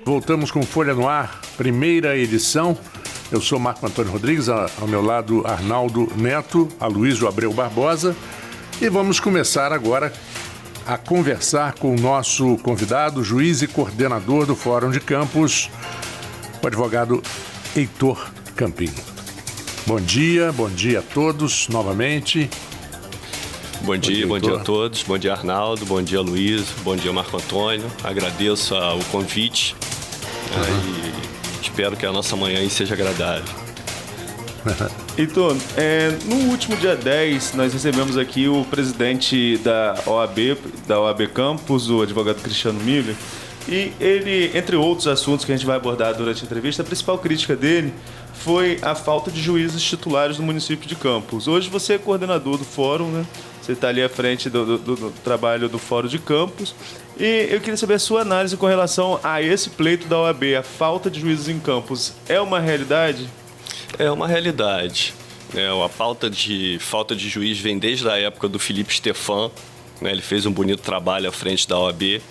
Voltamos com Folha no Ar, primeira edição. Eu sou Marco Antônio Rodrigues, ao meu lado Arnaldo Neto, Aloysio Abreu Barbosa. E vamos começar agora a conversar com o nosso convidado, juiz e coordenador do Fórum de Campos, o advogado Heitor Campin. Bom dia a todos novamente. Bom dia a todos. Bom dia, Arnaldo. Bom dia, Aloysio. Bom dia, Marco Antônio. Agradeço o convite e espero que a nossa manhã seja agradável. Heitor, no último dia 10, nós recebemos aqui o presidente da OAB Campos, o advogado Cristiano Miller, e ele, entre outros assuntos que a gente vai abordar durante a entrevista, a principal crítica dele foi a falta de juízes titulares no município de Campos. Hoje você é coordenador do fórum, né? Você está ali à frente do trabalho do Fórum de Campos. E eu queria saber a sua análise com relação a esse pleito da OAB, a falta de juízes em Campos. É uma realidade? É uma realidade. A falta de juiz vem desde a época do Felipe Stefan. Ele fez um bonito trabalho à frente da OAB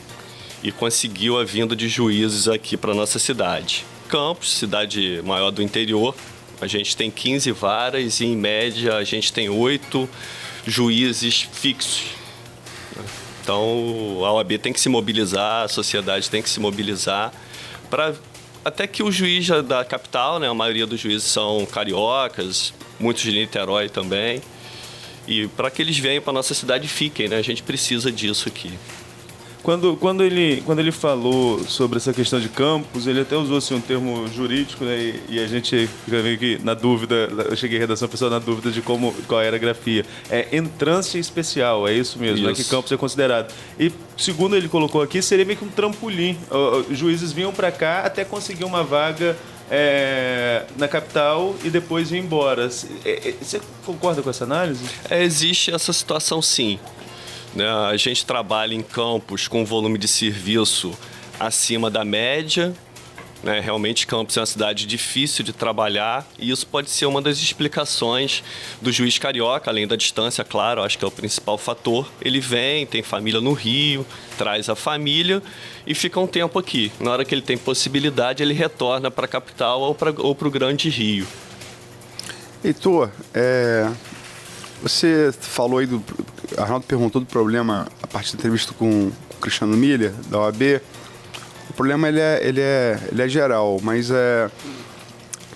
e conseguiu a vinda de juízes aqui para a nossa cidade. Campos, cidade maior do interior, a gente tem 15 varas e, em média, a gente tem 8 juízes fixos. Então, a OAB tem que se mobilizar, a sociedade tem que se mobilizar para até que o juiz da capital, a maioria dos juízes são cariocas, muitos de Niterói também, e para que eles venham para a nossa cidade e fiquem, a gente precisa disso aqui. Quando ele falou sobre essa questão de Campos, ele até usou assim, um termo jurídico, e a gente fica meio que na dúvida, eu cheguei à redação pessoal na dúvida de qual era a grafia. É entrância especial, é isso mesmo, que Campos é considerado. E, segundo ele colocou aqui, seria meio que um trampolim. Os juízes vinham para cá até conseguir uma vaga na capital e depois ir embora. Você concorda com essa análise? Existe essa situação, sim. A gente trabalha em Campos com volume de serviço acima da média. Realmente, Campos é uma cidade difícil de trabalhar e isso pode ser uma das explicações do juiz carioca, além da distância, claro, acho que é o principal fator. Ele vem, tem família no Rio, traz a família e fica um tempo aqui. Na hora que ele tem possibilidade, ele retorna para a capital ou para o Grande Rio. Heitor, você falou aí Arnaldo perguntou do problema a partir da entrevista com o Cristiano Miller, da OAB. O problema ele é geral, mas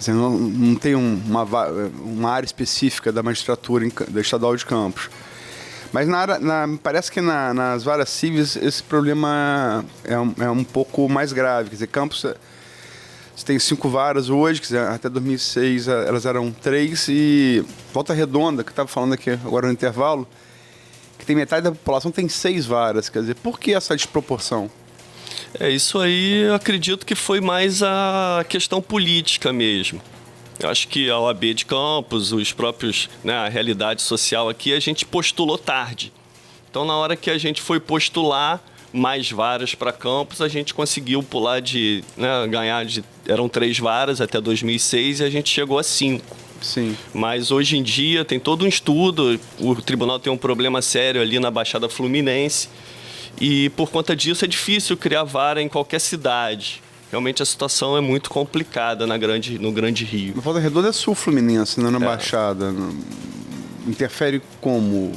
não tem uma área específica da magistratura da Estadual de Campos. Mas parece que nas varas cíveis esse problema é um pouco mais grave. Quer dizer, Campos você tem 5 varas hoje, quer dizer, até 2006 elas eram 3, e Volta Redonda, que eu estava falando aqui agora no intervalo, que tem metade da população, tem 6 varas. Quer dizer, por que essa desproporção? Isso aí eu acredito que foi mais a questão política mesmo. Eu acho que a OAB de Campos, os próprios, a realidade social aqui, a gente postulou tarde. Então, na hora que a gente foi postular mais varas para Campos, a gente conseguiu pular eram 3 varas até 2006 e a gente chegou a 5. Sim. Mas hoje em dia tem todo um estudo, o tribunal tem um problema sério ali na Baixada Fluminense e por conta disso é difícil criar vara em qualquer cidade. Realmente a situação é muito complicada no Grande Rio. Volta Redonda é sul Fluminense, não é na Baixada. Interfere como?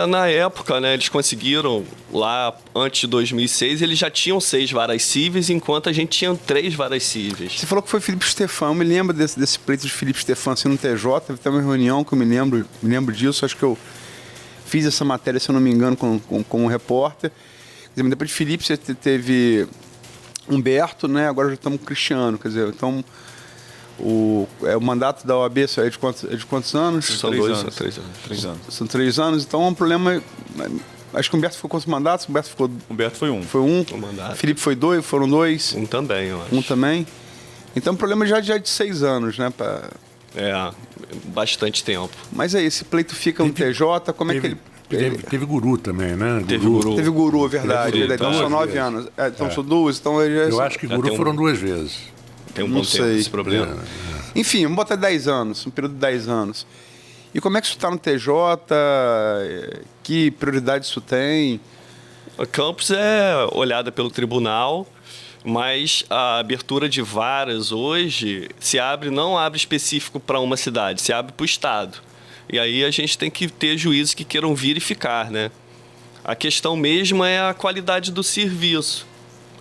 Na época, eles conseguiram, lá antes de 2006, eles já tinham 6 varas cíveis, enquanto a gente tinha 3 varas cíveis. Você falou que foi Felipe Stefan, eu me lembro desse pleito de Felipe Stefan assim, no TJ, teve até uma reunião que eu me lembro disso, acho que eu fiz essa matéria, se eu não me engano, como repórter. Quer dizer, depois de Felipe você teve Humberto, agora já estamos com Cristiano, quer dizer, então o mandato da OAB é de quantos anos? São 3 anos. 3 anos. São 3 anos, então é um problema. Acho que o Humberto ficou quantos mandatos? Humberto foi 1. Foi 1. Um mandato. Felipe foi 2, foram 2. 1 também, eu acho. 1 também. Então o problema já de 6 anos, bastante tempo. Mas aí, esse pleito fica no TJ, como é que ele. Teve Guru também, né? Teve Guru, é verdade. Então são 9 anos. Então são 2, então eu acho que Guru foram 2 vezes. Tem um bom tempo esse problema. Enfim, vamos botar 10 anos, um período de 10 anos. E como é que isso está no TJ? Que prioridade isso tem? Campos é olhada pelo tribunal, mas a abertura de varas hoje não abre específico para uma cidade, se abre para o Estado. E aí a gente tem que ter juízes que queiram vir e ficar, né? A questão mesmo é a qualidade do serviço.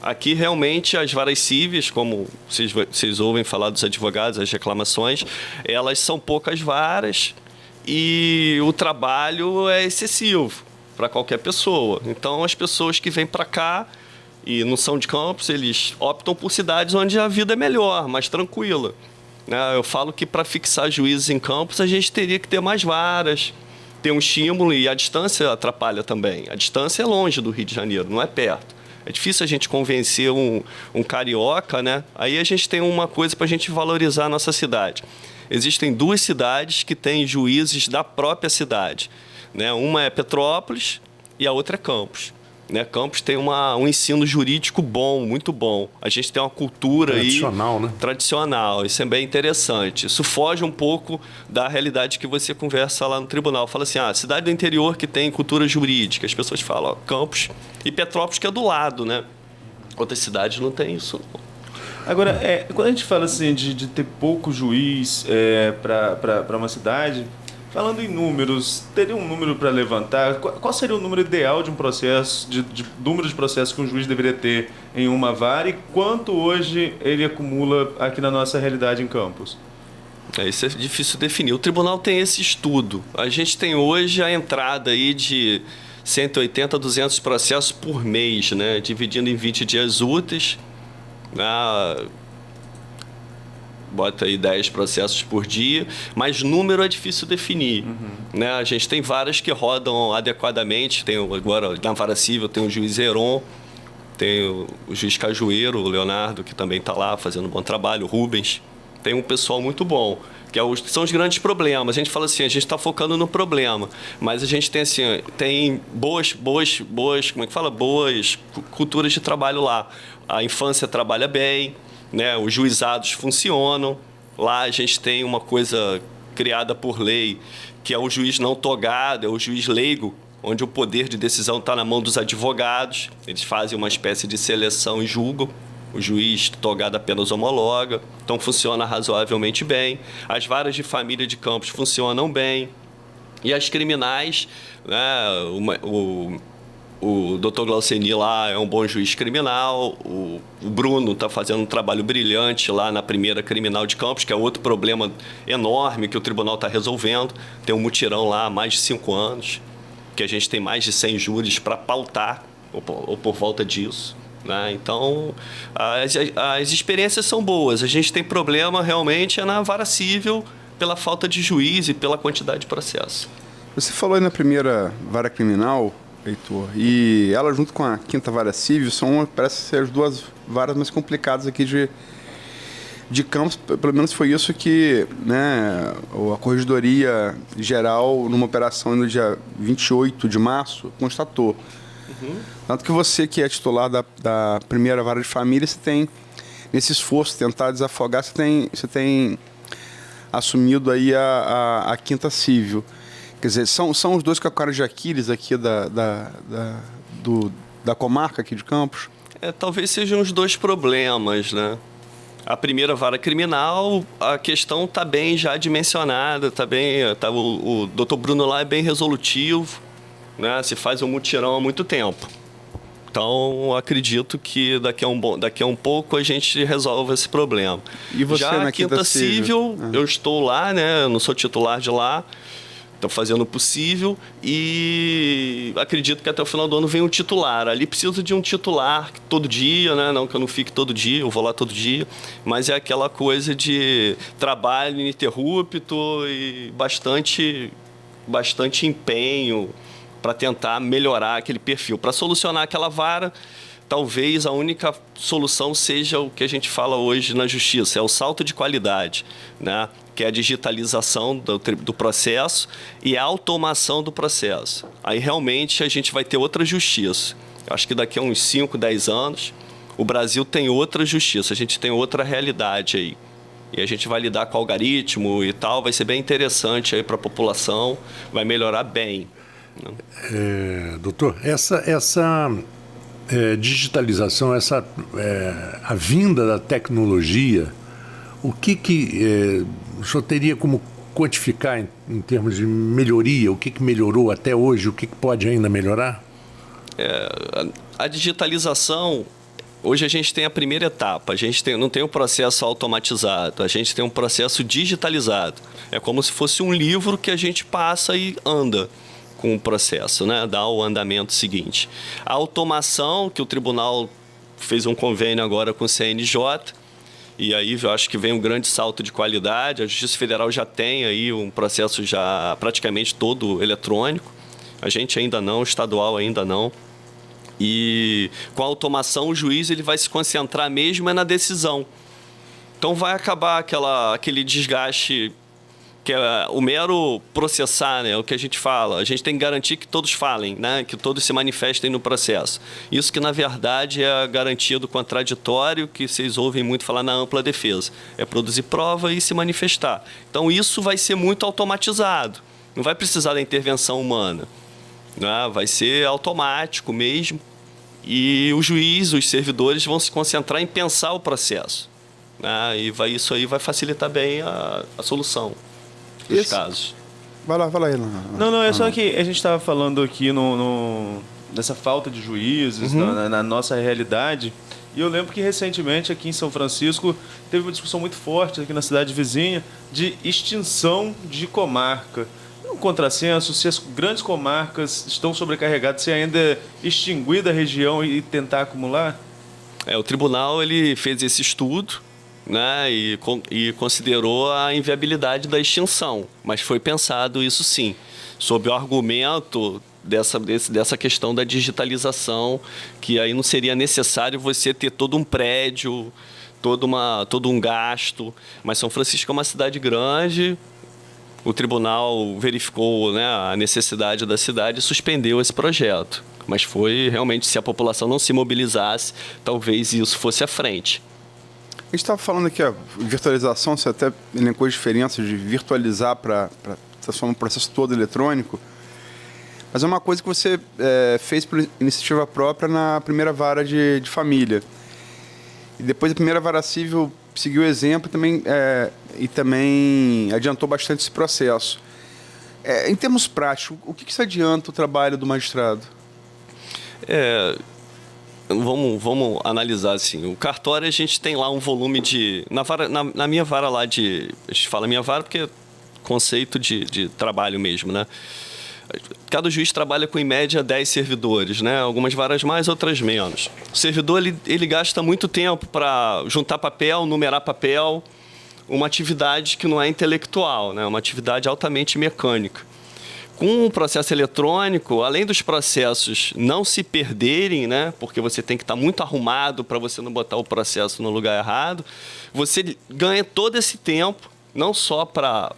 Aqui, realmente, as varas cíveis, como vocês ouvem falar dos advogados, as reclamações, elas são poucas varas e o trabalho é excessivo para qualquer pessoa. Então, as pessoas que vêm para cá e não são de Campos, eles optam por cidades onde a vida é melhor, mais tranquila. Eu falo que para fixar juízes em Campos, a gente teria que ter mais varas, ter um estímulo, e a distância atrapalha também. A distância é longe do Rio de Janeiro, não é perto. É difícil a gente convencer um carioca, né? Aí a gente tem uma coisa para a gente valorizar a nossa cidade. Existem 2 cidades que têm juízes da própria cidade, né? Uma é Petrópolis e a outra é Campos. Campos tem um ensino jurídico bom, muito bom. A gente tem uma cultura tradicional, né? Tradicional. Isso é bem interessante. Isso foge um pouco da realidade que você conversa lá no tribunal. Fala assim, cidade do interior que tem cultura jurídica. As pessoas falam, Campos e Petrópolis, que é do lado, né? Outras cidades não tem isso, não. Agora, quando a gente fala assim de ter pouco juiz para uma cidade, falando em números, teria um número para levantar? Qual seria o número ideal de um processo, de número de processos que um juiz deveria ter em uma vara, e quanto hoje ele acumula aqui na nossa realidade em Campos? Isso é difícil definir. O tribunal tem esse estudo. A gente tem hoje a entrada aí de 180 a 200 processos por mês, né? Dividindo em 20 dias úteis. Bota aí 10 processos por dia, mas número é difícil definir. Né? A gente tem varas que rodam adequadamente, tem agora na vara civil tem o juiz Heron, tem o juiz Cajueiro, o Leonardo, que também está lá fazendo um bom trabalho, o Rubens. Tem um pessoal muito bom, que são os grandes problemas. A gente fala assim, a gente está focando no problema, mas a gente tem assim, tem boas, como é que fala? Boas culturas de trabalho lá. A infância trabalha bem, né? Os juizados funcionam. Lá a gente tem uma coisa criada por lei, que é o juiz não togado, é o juiz leigo, onde o poder de decisão está na mão dos advogados. Eles fazem uma espécie de seleção e julgam. O juiz togado apenas homologa. Então funciona razoavelmente bem. As varas de família de Campos funcionam bem. E as criminais, né? O Dr. Glauceni lá é um bom juiz criminal. O Bruno está fazendo um trabalho brilhante lá na primeira criminal de Campos, que é outro problema enorme que o tribunal está resolvendo. Tem um mutirão lá há mais de 5 anos, que a gente tem mais de 100 júris para pautar, ou por volta disso. Né? Então, as experiências são boas. A gente tem problema realmente na vara civil pela falta de juiz e pela quantidade de processo. Você falou aí na primeira vara criminal, Heitor, e ela junto com a 5ª vara civil parece ser as 2 varas mais complicadas aqui de Campos. Pelo menos foi isso que, né, a Corregedoria Geral, numa operação no dia 28 de março, constatou. Tanto que você, que é titular da primeira vara de família, você tem, nesse esforço de tentar desafogar, você tem assumido aí a 5ª civil. Quer dizer, são os 2 calcanhares de Aquiles aqui da comarca aqui de Campos? Talvez sejam os 2 problemas, né? A primeira vara criminal, a questão está bem já dimensionada, o doutor Bruno lá é bem resolutivo, né? Se faz um mutirão há muito tempo. Então, acredito que daqui a um pouco a gente resolve esse problema. E você, já na a 5ª civil, eu estou lá, né? Eu não sou titular de lá. Estou fazendo o possível e acredito que até o final do ano vem um titular. Ali precisa de um titular todo dia, né? Não que eu não fique todo dia, eu vou lá todo dia, mas é aquela coisa de trabalho ininterrupto e bastante empenho para tentar melhorar aquele perfil. Para solucionar aquela vara, talvez a única solução seja o que a gente fala hoje na justiça, é o salto de qualidade, né? Que é a digitalização do processo e a automação do processo. Aí realmente a gente vai ter outra justiça. Acho que daqui a uns 5, 10 anos, o Brasil tem outra justiça, a gente tem outra realidade aí. E a gente vai lidar com algoritmo e tal, vai ser bem interessante aí para a população, vai melhorar bem. Doutor, essa digitalização, a vinda da tecnologia, o que o senhor teria como quantificar em termos de melhoria? O que melhorou até hoje? O que pode ainda melhorar? A digitalização, hoje a gente tem a primeira etapa, a gente não tem um processo automatizado, a gente tem um processo digitalizado. É como se fosse um livro que a gente passa e anda com o processo, né? Dá o andamento seguinte. A automação, que o tribunal fez um convênio agora com o CNJ, e aí eu acho que vem um grande salto de qualidade. A Justiça Federal já tem aí um processo já praticamente todo eletrônico. A gente ainda não, o estadual ainda não. E com a automação o juiz ele vai se concentrar mesmo na decisão. Então vai acabar aquele desgaste que é o mero processar, né? O que a gente fala. A gente tem que garantir que todos falem, né? Que todos se manifestem no processo. Isso que, na verdade, é a garantia do contraditório, que vocês ouvem muito falar na ampla defesa. É produzir prova e se manifestar. Então, isso vai ser muito automatizado. Não vai precisar da intervenção humana, né? Vai ser automático mesmo. E o juiz, os servidores vão se concentrar em pensar o processo, né? E isso aí vai facilitar bem a solução dos casos. Vai lá. Não, é só que a gente estava falando aqui nessa falta de juízes, na nossa realidade. E eu lembro que recentemente aqui em São Francisco teve uma discussão muito forte aqui na cidade vizinha de extinção de comarca. Um contrassenso, se as grandes comarcas estão sobrecarregadas, se ainda extinguir da região e tentar acumular? O tribunal ele fez esse estudo, né, e considerou a inviabilidade da extinção, mas foi pensado isso sim, sob o argumento dessa questão da digitalização, que aí não seria necessário você ter todo um prédio, todo um gasto, mas São Francisco é uma cidade grande. O tribunal verificou, né, a necessidade da cidade e suspendeu esse projeto. Mas foi realmente, se a população não se mobilizasse, talvez isso fosse à frente. A gente estava falando aqui, virtualização, você até elencou as diferenças de virtualizar para transformar um processo todo eletrônico. Mas é uma coisa que você fez por iniciativa própria na primeira vara de família. E depois a primeira vara civil seguiu o exemplo e também adiantou bastante esse processo. Em termos práticos, o que isso adianta o trabalho do magistrado? Vamos analisar assim. O cartório, a gente tem lá um volume de... Na minha vara lá de... A gente fala minha vara porque é conceito de trabalho mesmo, né? Cada juiz trabalha com, em média, 10 servidores, né? Algumas varas mais, outras menos. O servidor, ele gasta muito tempo para juntar papel, numerar papel, uma atividade que não é intelectual, né? Uma atividade altamente mecânica. Com o processo eletrônico, além dos processos não se perderem, né? Porque você tem que estar muito arrumado para você não botar o processo no lugar errado, você ganha todo esse tempo, não só para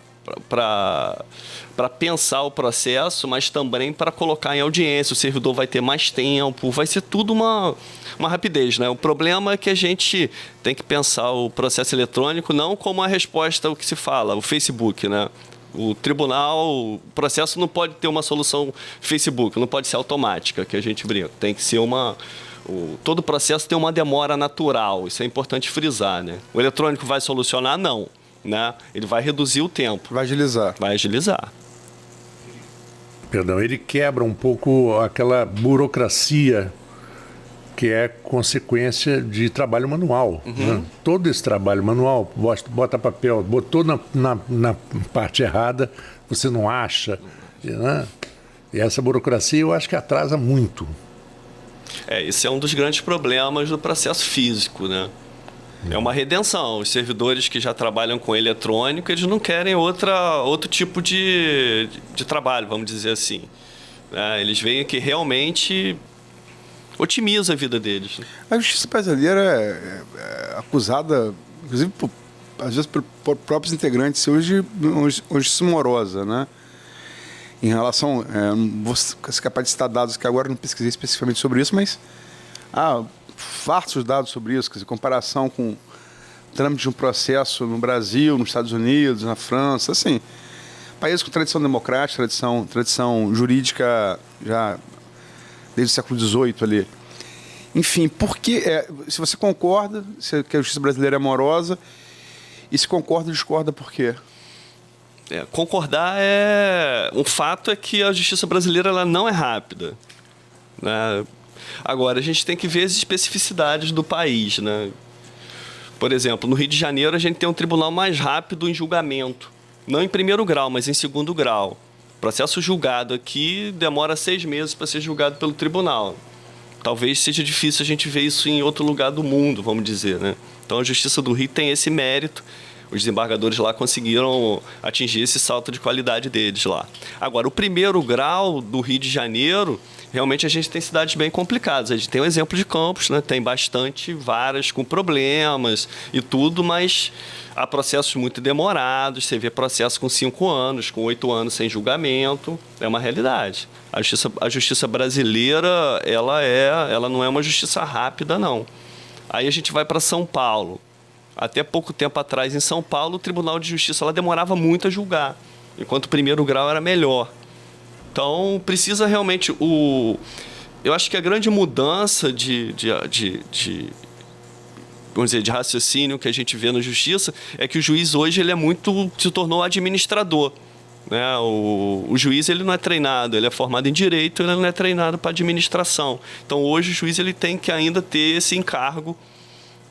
pensar o processo, mas também para colocar em audiência. O servidor vai ter mais tempo, vai ser tudo uma rapidez, né? O problema é que a gente tem que pensar o processo eletrônico não como a resposta ao que se fala, o Facebook, né? O tribunal, o processo não pode ter uma solução Facebook, não pode ser automática, que a gente brinca. Tem que ser todo processo tem uma demora natural, isso é importante frisar, né? O eletrônico vai solucionar? Não. Né? Ele vai reduzir o tempo. Vai agilizar. Vai agilizar. Perdão, ele quebra um pouco aquela burocracia que é consequência de trabalho manual. Né? Todo esse trabalho manual, bota papel, botou na parte errada, você não acha. Né? E essa burocracia eu acho que atrasa muito. Esse é um dos grandes problemas do processo físico, né? É uma redenção. Os servidores que já trabalham com eletrônico, eles não querem outro tipo de trabalho, vamos dizer assim. Eles veem que realmente otimiza a vida deles. A justiça brasileira é acusada, inclusive, às vezes, por próprios integrantes seus de justiça morosa, né? Em relação... vou ser capaz de citar dados que agora não pesquisei especificamente sobre isso, mas... fartos dados sobre isso, quer dizer, comparação com o trâmite de um processo no Brasil, nos Estados Unidos, na França, assim. país com tradição democrática, tradição jurídica já desde o século XVIII ali. Enfim, se você concorda que a justiça brasileira é morosa, e se concorda ou discorda, por quê? Concordar um fato é que a justiça brasileira ela não é rápida, né? Agora, a gente tem que ver as especificidades do país, né? Por exemplo, no Rio de Janeiro, a gente tem um tribunal mais rápido em julgamento. Não em primeiro grau, mas em segundo grau. O processo julgado aqui demora 6 meses para ser julgado pelo tribunal. Talvez seja difícil a gente ver isso em outro lugar do mundo, vamos dizer, né? Então, a Justiça do Rio tem esse mérito. Os desembargadores lá conseguiram atingir esse salto de qualidade deles lá. Agora, o primeiro grau do Rio de Janeiro, realmente a gente tem cidades bem complicadas. A gente tem o exemplo de Campos, né? Tem bastante varas com problemas e tudo, mas há processos muito demorados. Você vê processo com 5 anos, com 8 anos sem julgamento. É uma realidade. A justiça brasileira, ela não é uma justiça rápida, não. Aí a gente vai para São Paulo. Até pouco tempo atrás, em São Paulo, o Tribunal de Justiça demorava muito a julgar, enquanto o primeiro grau era melhor. Então, precisa realmente... Eu acho que a grande mudança vamos dizer, de raciocínio que a gente vê na Justiça é que o juiz hoje se tornou administrador. Né? O juiz ele não é treinado, ele é formado em Direito, ele não é treinado para administração. Então, hoje, o juiz ele tem que ainda ter esse encargo,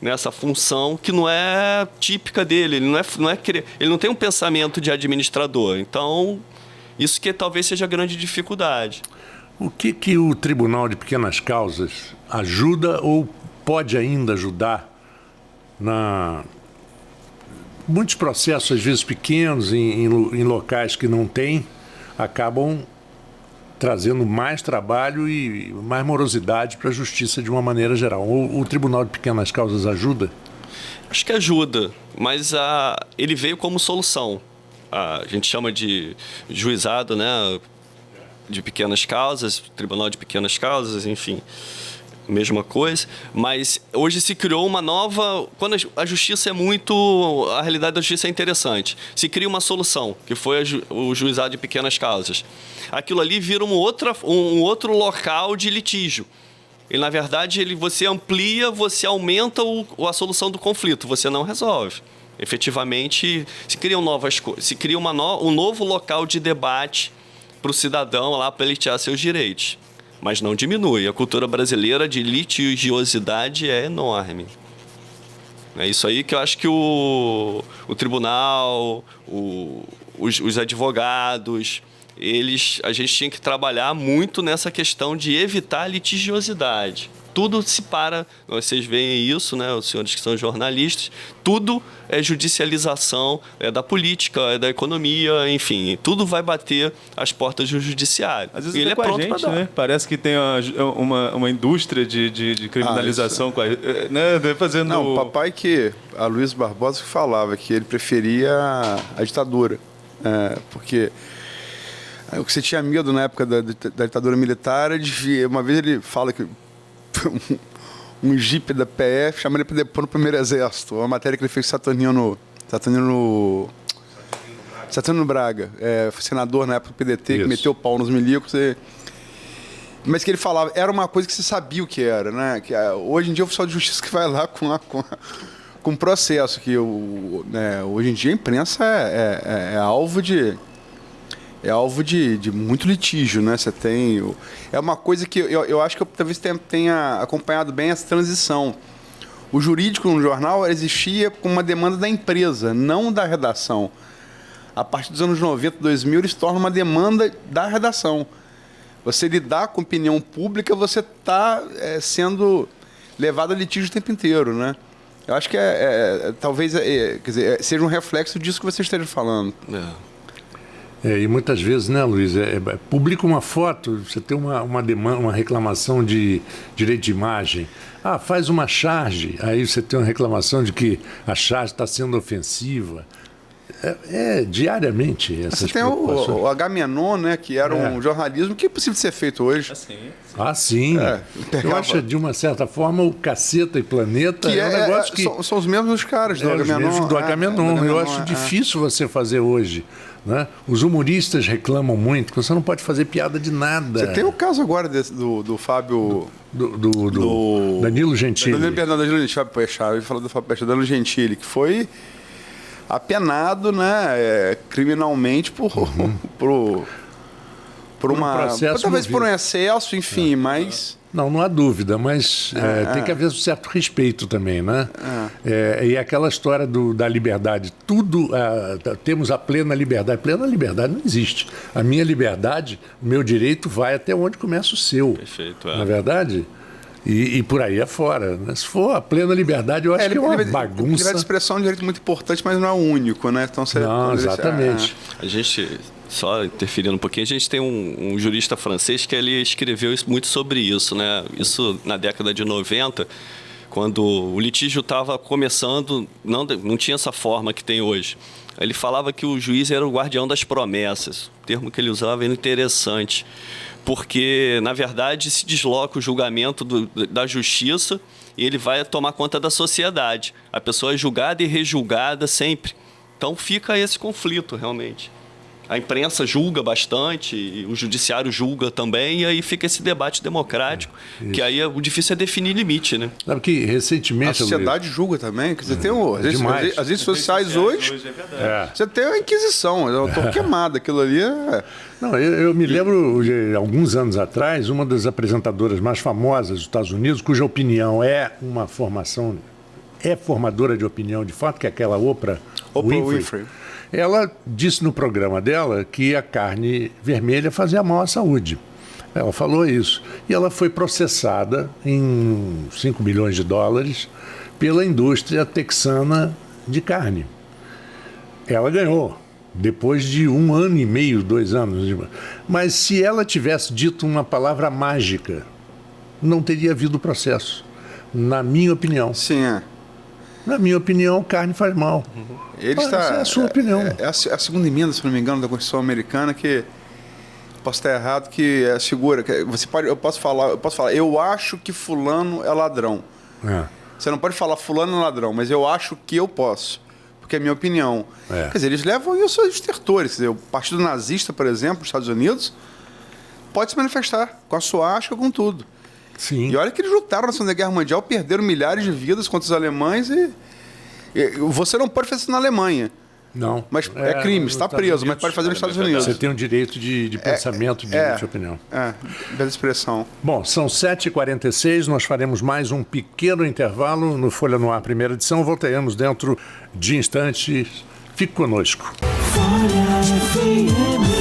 nessa função que não é típica dele, ele não tem um pensamento de administrador. Então, isso que talvez seja a grande dificuldade. O que o Tribunal de Pequenas Causas ajuda ou pode ainda ajudar muitos processos, às vezes pequenos, em locais que não têm, acabam trazendo mais trabalho e mais morosidade para a justiça de uma maneira geral. O Tribunal de Pequenas Causas ajuda? Acho que ajuda, mas ele veio como solução. A gente chama de juizado, né, de pequenas causas, Tribunal de Pequenas Causas, enfim, mesma coisa. Mas hoje se criou uma nova... Quando a justiça a realidade da justiça é interessante. Se cria uma solução, que foi o juizado de pequenas causas. Aquilo ali vira um outro local de litígio. E, na verdade, você amplia, você aumenta a solução do conflito, você não resolve. Efetivamente, se criam novas coisas, se cria um novo local de debate para o cidadão lá pleitear seus direitos. Mas não diminui. A cultura brasileira de litigiosidade é enorme. É isso aí que eu acho que o tribunal, os advogados, a gente tinha que trabalhar muito nessa questão de evitar a litigiosidade. Tudo se para, vocês veem isso, né, os senhores que são jornalistas, tudo é judicialização, é da política, é da economia, enfim, tudo vai bater as portas do judiciário. Às vezes ele é pronto para dar. Né? Parece que tem uma indústria de criminalização, né, fazendo... Não, o papai a Luiz Barbosa falava que ele preferia a ditadura, porque... O que você tinha medo na época da ditadura militar, uma vez ele fala que um jipe da PF chama ele para depor no primeiro exército. Uma matéria que ele fez com Saturnino Braga, senador na época do PDT, que meteu o pau nos milicos. Mas que ele falava, era uma coisa que você sabia o que era, né? Que, hoje em dia o oficial de justiça que vai lá com processo, que hoje em dia a imprensa é alvo de... É alvo de muito litígio, né? Você tem... É uma coisa que eu acho que eu talvez tenha acompanhado bem essa transição. O jurídico no jornal existia com uma demanda da empresa, não da redação. A partir dos anos 90, 2000, ele se torna uma demanda da redação. Você lidar com opinião pública, você está sendo levado a litígio o tempo inteiro, né? Eu acho que talvez quer dizer, seja um reflexo disso que você esteja falando. E muitas vezes, né, Luiz, publica uma foto, você tem uma demanda, uma reclamação de direito de imagem. Faz uma charge, aí você tem uma reclamação de que a charge está sendo ofensiva. diariamente essas Você tem preocupações. o Agamenon, né, que era um jornalismo que é possível de ser feito hoje. Sim. Pegava... Eu acho, de uma certa forma, o Caceta e Planeta que é um negócio que... São os mesmos caras do os Agamenon. mesmos do Agamenon. Eu acho difícil você fazer hoje. Né? Os humoristas reclamam muito que você não pode fazer piada de nada. Você tem o caso agora do Fábio... Do Danilo Gentili. Danilo Gentili, Fábio Peixá. Eu ia falar do Fábio Peixá, Danilo Gentili, que foi apenado, né, criminalmente por uma... processo talvez movido. por um excesso, enfim, mas... Não há dúvida, mas tem que haver um certo respeito também, né? E aquela história da liberdade, temos a plena liberdade. Plena liberdade não existe. A minha liberdade, o meu direito vai até onde começa o seu. Perfeito, Na verdade? E por aí afora. Né? Se for a plena liberdade, eu acho que é uma bagunça. Liberdade de expressão é um direito muito importante, mas não é o único, né? Então, não, exatamente. A gente... Só interferindo um pouquinho, a gente tem um jurista francês que ele escreveu muito sobre isso, né? Isso na década de 90, quando o litígio estava começando, não tinha essa forma que tem hoje. Ele falava que o juiz era o guardião das promessas, o termo que ele usava era interessante, porque, na verdade, se desloca o julgamento da justiça e ele vai tomar conta da sociedade. A pessoa é julgada e rejulgada sempre. Então fica esse conflito, realmente. A imprensa julga bastante, e o judiciário julga também, e aí fica esse debate democrático, que aí o difícil é definir limite, né? Sabe que recentemente... A sociedade julga também, que você tem as redes sociais hoje, você tem a Inquisição, eu estou queimado, aquilo ali Não, eu me lembro, de alguns anos atrás, uma das apresentadoras mais famosas dos Estados Unidos, cuja opinião é uma formação, é formadora de opinião de fato, que é aquela Oprah Winfrey. Ela disse no programa dela que a carne vermelha fazia mal à saúde. Ela falou isso. E ela foi processada em 5 milhões de dólares pela indústria texana de carne. Ela ganhou, depois de 1 ano e meio, 2 anos. Mas se ela tivesse dito uma palavra mágica, não teria havido processo, na minha opinião. Sim, Na minha opinião, carne faz mal. Essa é a sua opinião. É a segunda emenda, se não me engano, da Constituição Americana, que posso estar errado, que assegura. Eu posso falar, eu acho que fulano é ladrão. Você não pode falar fulano é ladrão, mas eu acho que eu posso, porque é a minha opinião. Quer dizer, eles levam isso aos estertores. Quer dizer, o Partido Nazista, por exemplo, nos Estados Unidos, pode se manifestar com a suástica, com tudo. Sim. E olha que eles lutaram na Segunda Guerra Mundial, perderam milhares de vidas contra os alemães e você não pode fazer isso na Alemanha. Não. Mas é crime, está preso, mas pode fazer nos Estados Unidos. Você tem um direito de pensamento, de opinião. Bela expressão. Bom, são 7h46, nós faremos mais um pequeno intervalo no Folha no Ar, primeira edição. Voltaremos dentro de instantes. Fique conosco. Folha FM.